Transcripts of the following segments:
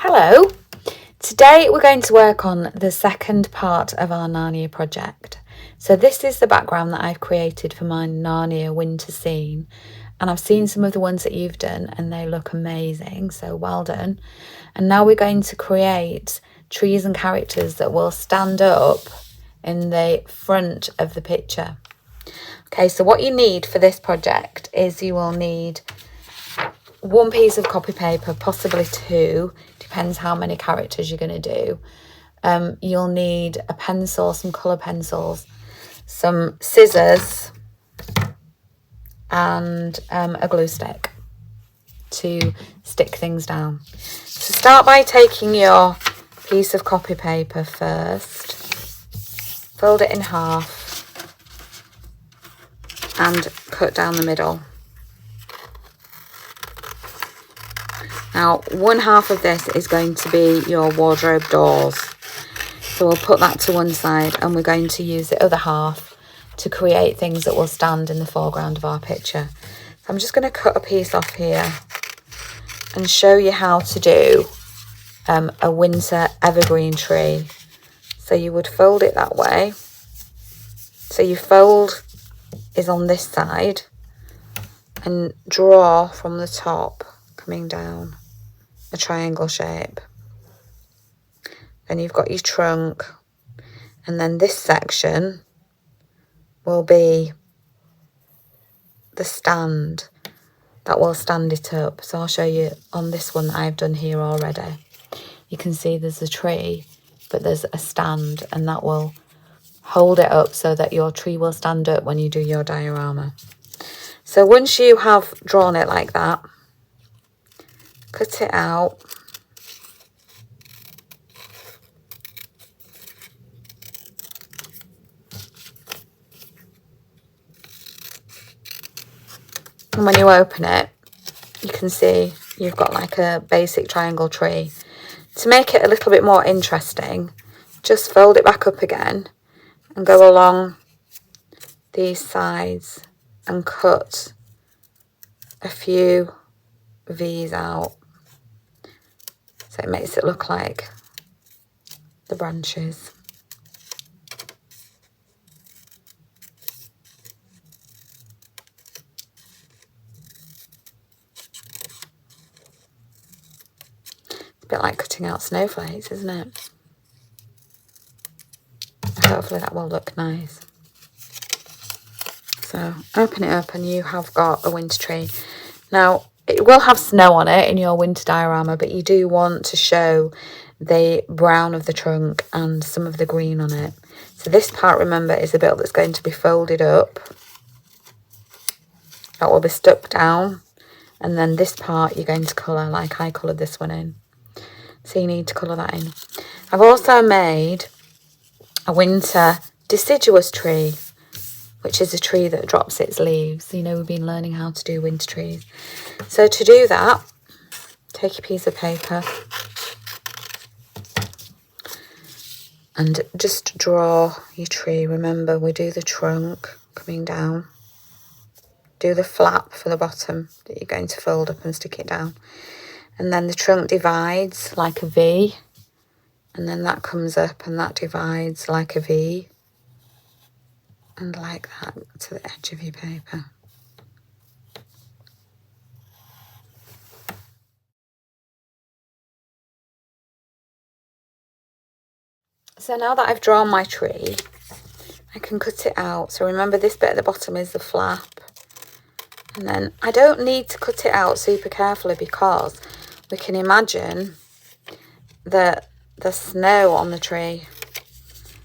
Hello! Today we're going to work on the second part of our Narnia project. So this is the background that I've created for my Narnia winter scene, and I've seen some of the ones that you've done and they look amazing, so well done. And now we're going to create trees and characters that will stand up in the front of the picture. Okay, so what you need for this project is you will need one piece of copy paper, possibly two, depends how many characters you're going to do. You'll need a pencil, some colour pencils, some scissors, and a glue stick to stick things down. So start by taking your piece of copy paper first, fold it in half and cut down the middle. Now, one half of this is going to be your wardrobe doors. So we'll put that to one side and we're going to use the other half to create things that will stand in the foreground of our picture. So I'm just going to cut a piece off here and show you how to do a winter evergreen tree. So you would fold it that way. So your fold is on this side and draw from the top coming down a triangle shape. Then you've got your trunk, and then this section will be the stand that will stand it up. So I'll show you on this one that I've done here already. You can see there's a tree, but there's a stand, and that will hold it up so that your tree will stand up when you do your diorama. So once you have drawn it like that, cut it out. And when you open it, you can see you've got like a basic triangle tree. To make it a little bit more interesting, just fold it back up again and go along these sides and cut a few V's out. So it makes it look like the branches. It's a bit like cutting out snowflakes, isn't it? Hopefully that will look nice. So open it up and you have got a winter tree. Now it will have snow on it in your winter diorama, but you do want to show the brown of the trunk and some of the green on it. So this part, remember, is the bit that's going to be folded up. That will be stuck down. And then this part you're going to colour like I coloured this one in. So you need to colour that in. I've also made a winter deciduous tree, which is a tree that drops its leaves. You know, we've been learning how to do winter trees. So to do that, take a piece of paper and just draw your tree. Remember, we do the trunk coming down. Do the flap for the bottom that you're going to fold up and stick it down. And then the trunk divides like a V. And then that comes up and that divides like a V. And like that to the edge of your paper. So now that I've drawn my tree, I can cut it out. So remember, this bit at the bottom is the flap. And then I don't need to cut it out super carefully because we can imagine the snow on the tree.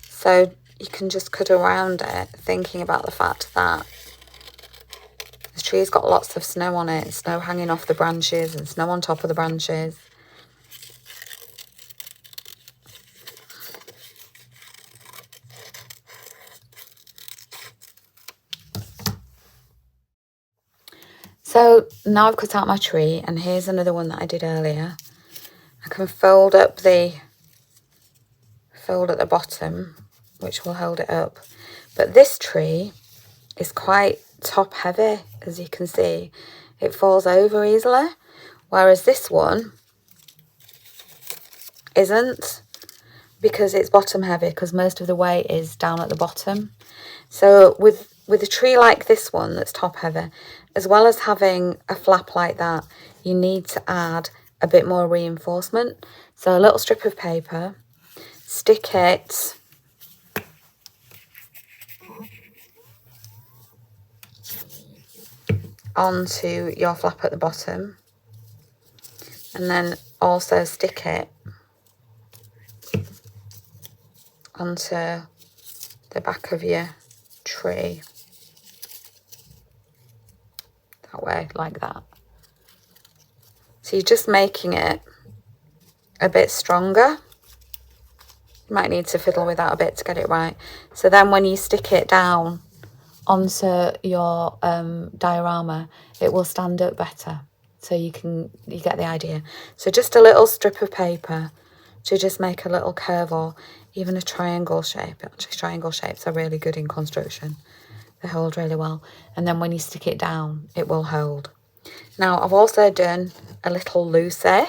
So you can just cut around it, thinking about the fact that the tree's got lots of snow on it, snow hanging off the branches and snow on top of the branches. So now I've cut out my tree, and here's another one that I did earlier. I can fold at the bottom, which will hold it up. But this tree is quite top heavy, as you can see. It falls over easily, whereas this one isn't, because it's bottom heavy, because most of the weight is down at the bottom. So with a tree like this one that's top heavy, as well as having a flap like that, you need to add a bit more reinforcement. So a little strip of paper, stick it onto your flap at the bottom, and then also stick it onto the back of your tree, that way, like that. So you're just making it a bit stronger. You might need to fiddle with that a bit to get it right. So then when you stick it down onto your diorama, it will stand up better. So you get the idea. So just a little strip of paper to just make a little curve, or even a triangle shape. Actually, triangle shapes are really good in construction. They hold really well. And then when you stick it down, it will hold. Now, I've also done a little Lucy.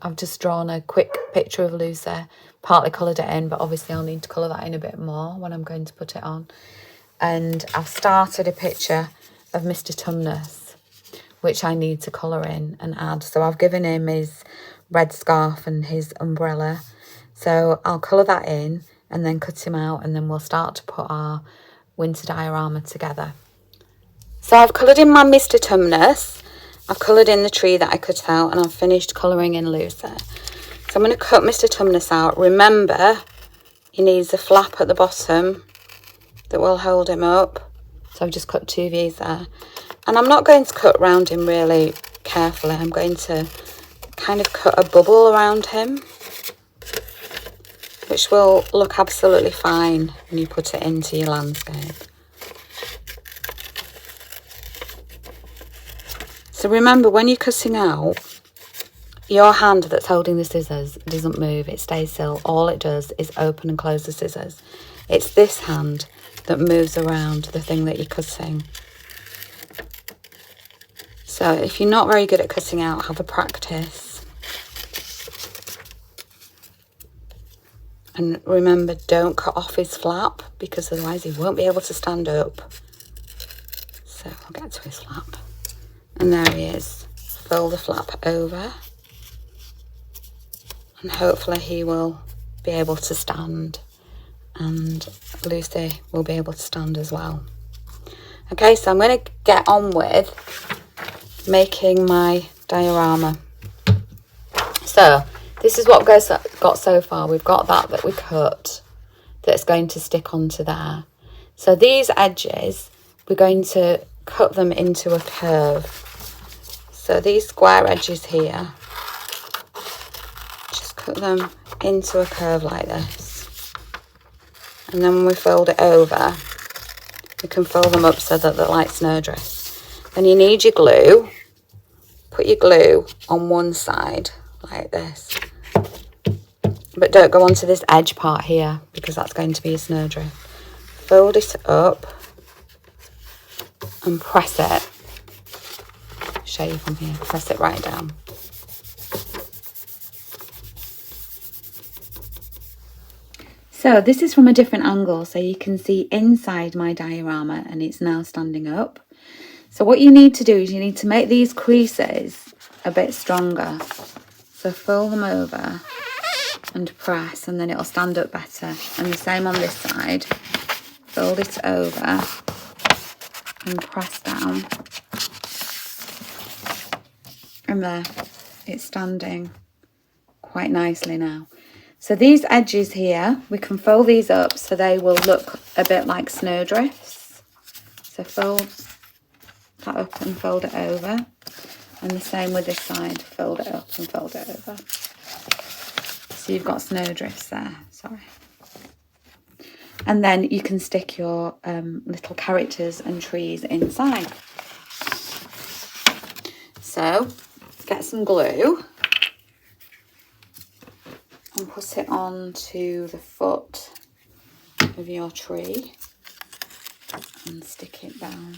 I've just drawn a quick picture of Lucy, partly coloured it in, but obviously I'll need to colour that in a bit more when I'm going to put it on. And I've started a picture of Mr. Tumnus, which I need to colour in and add. So I've given him his red scarf and his umbrella. So I'll colour that in and then cut him out, and then we'll start to put our winter diorama together. So I've coloured in my Mr. Tumnus. I've coloured in the tree that I cut out, and I've finished colouring in Lucy. So I'm going to cut Mr. Tumnus out. Remember, he needs a flap at the bottom that will hold him up. So I've just cut 2 V's there. And I'm not going to cut around him really carefully. I'm going to kind of cut a bubble around him, which will look absolutely fine when you put it into your landscape. So remember, when you're cutting out, your hand that's holding the scissors doesn't move, it stays still. All it does is open and close the scissors. It's this hand that moves around the thing that you're cutting. So if you're not very good at cutting out, have a practice. And remember, don't cut off his flap, because otherwise he won't be able to stand up. So I'll get to his flap. And there he is. Fold the flap over. And hopefully he will be able to stand. And Lucy will be able to stand as well. Okay, so I'm going to get on with making my diorama. So this is what we've got so far. We've got that we cut, that's going to stick onto there. So these edges, we're going to cut them into a curve. So these square edges here, just cut them into a curve like this. And then when we fold it over, we can fold them up so that they're like snowdrifts. Then you need your glue. Put your glue on one side like this. But don't go onto this edge part here, because that's going to be a snowdrift. Fold it up and press it. Show you from here. Press it right down. So this is from a different angle, so you can see inside my diorama, and it's now standing up. So what you need to do is you need to make these creases a bit stronger. So fold them over and press, and then it'll stand up better. And the same on this side. Fold it over and press down. And there, it's standing quite nicely now. So these edges here, we can fold these up so they will look a bit like snowdrifts. So fold that up and fold it over. And the same with this side, fold it up and fold it over. So you've got snowdrifts there, sorry. And then you can stick your little characters and trees inside. So get some glue and put it onto the foot of your tree and stick it down.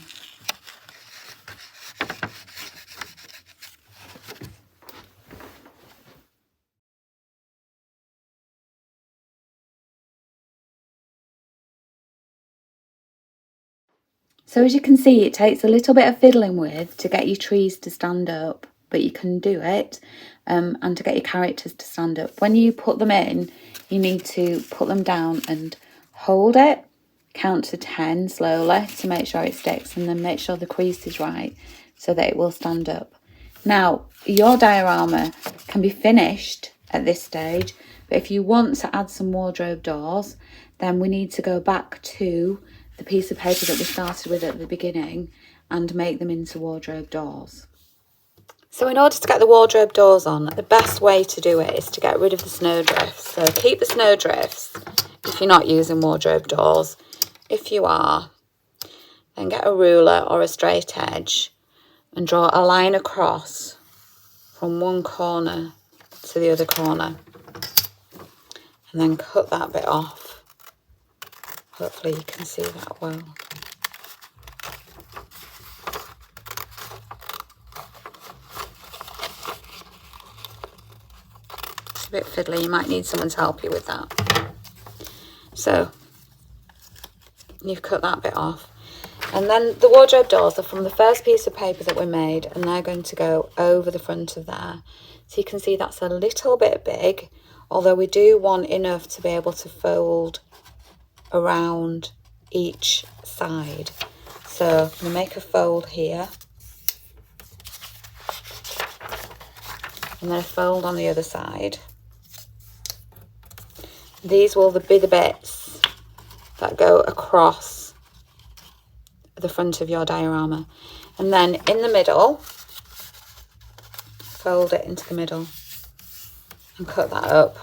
So as you can see, it takes a little bit of fiddling with to get your trees to stand up, but you can do it, and to get your characters to stand up. When you put them in, you need to put them down and hold it, count to 10 slowly to make sure it sticks, and then make sure the crease is right so that it will stand up. Now, your diorama can be finished at this stage, but if you want to add some wardrobe doors, then we need to go back to the piece of paper that we started with at the beginning and make them into wardrobe doors. So in order to get the wardrobe doors on, the best way to do it is to get rid of the snowdrifts. So keep the snowdrifts if you're not using wardrobe doors. If you are, then get a ruler or a straight edge and draw a line across from one corner to the other corner, and then cut that bit off. Hopefully you can see that well. It's a bit fiddly, you might need someone to help you with that. So you've cut that bit off. And then the wardrobe doors are from the first piece of paper that we made, and they're going to go over the front of there. So you can see that's a little bit big, although we do want enough to be able to fold around each side. So I'm going to make a fold here, and then a fold on the other side. These will be the bits that go across the front of your diorama, and then in the middle, fold it into the middle and cut that up.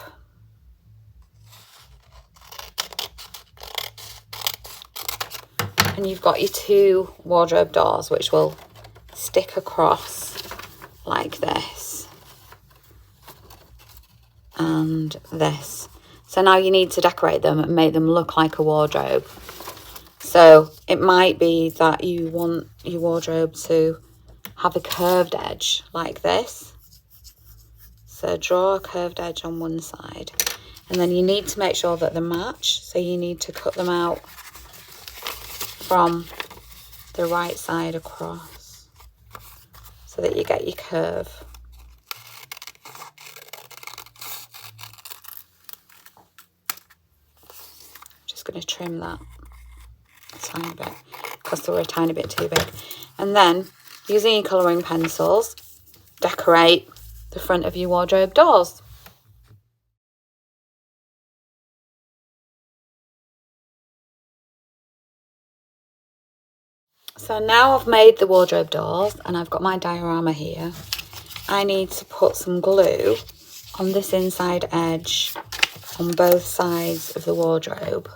And you've got your two wardrobe doors which will stick across like this and this. So now you need to decorate them and make them look like a wardrobe. So it might be that you want your wardrobe to have a curved edge like this. So draw a curved edge on one side, and then you need to make sure that they match. So you need to cut them out from the right side across so that you get your curve. Just going to trim that a tiny bit because they were a tiny bit too big. And then using your colouring pencils, decorate the front of your wardrobe doors. So now I've made the wardrobe doors and I've got my diorama here. I need to put some glue on this inside edge on both sides of the wardrobe.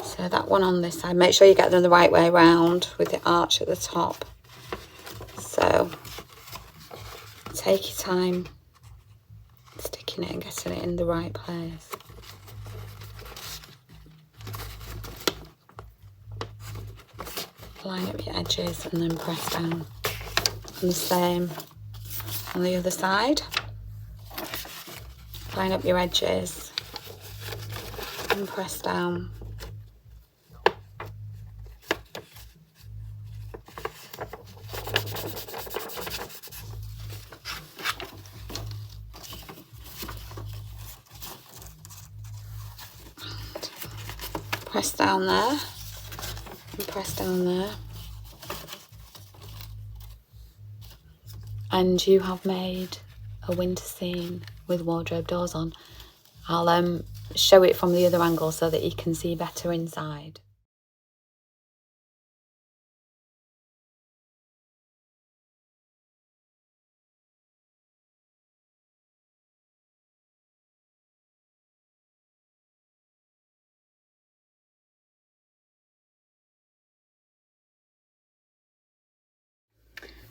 So that one on this side, make sure you get them the right way around with the arch at the top. So take your time sticking it and getting it in the right place. Line up your edges and then press down. And the same on the other side. Line up your edges and press down. Press down there and press down there, and you have made a winter scene with wardrobe doors on. I'll show it from the other angle so that you can see better inside.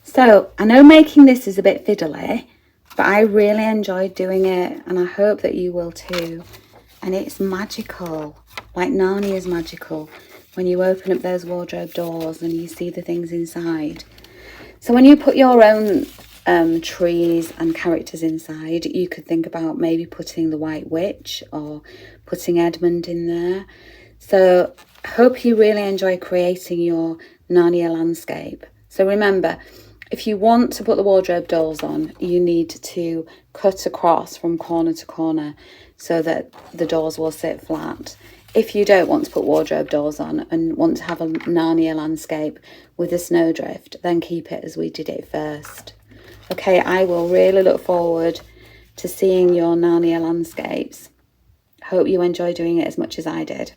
So I know making this is a bit fiddly, but I really enjoyed doing it, and I hope that you will too. And it's magical, like Narnia is magical when you open up those wardrobe doors and you see the things inside. So when you put your own trees and characters inside, you could think about maybe putting the White Witch or putting Edmund in there. So I hope you really enjoy creating your Narnia landscape. So remember, if you want to put the wardrobe doors on, you need to cut across from corner to corner so that the doors will sit flat. If you don't want to put wardrobe doors on and want to have a Narnia landscape with a snowdrift, then keep it as we did it first. Okay, I will really look forward to seeing your Narnia landscapes. Hope you enjoy doing it as much as I did.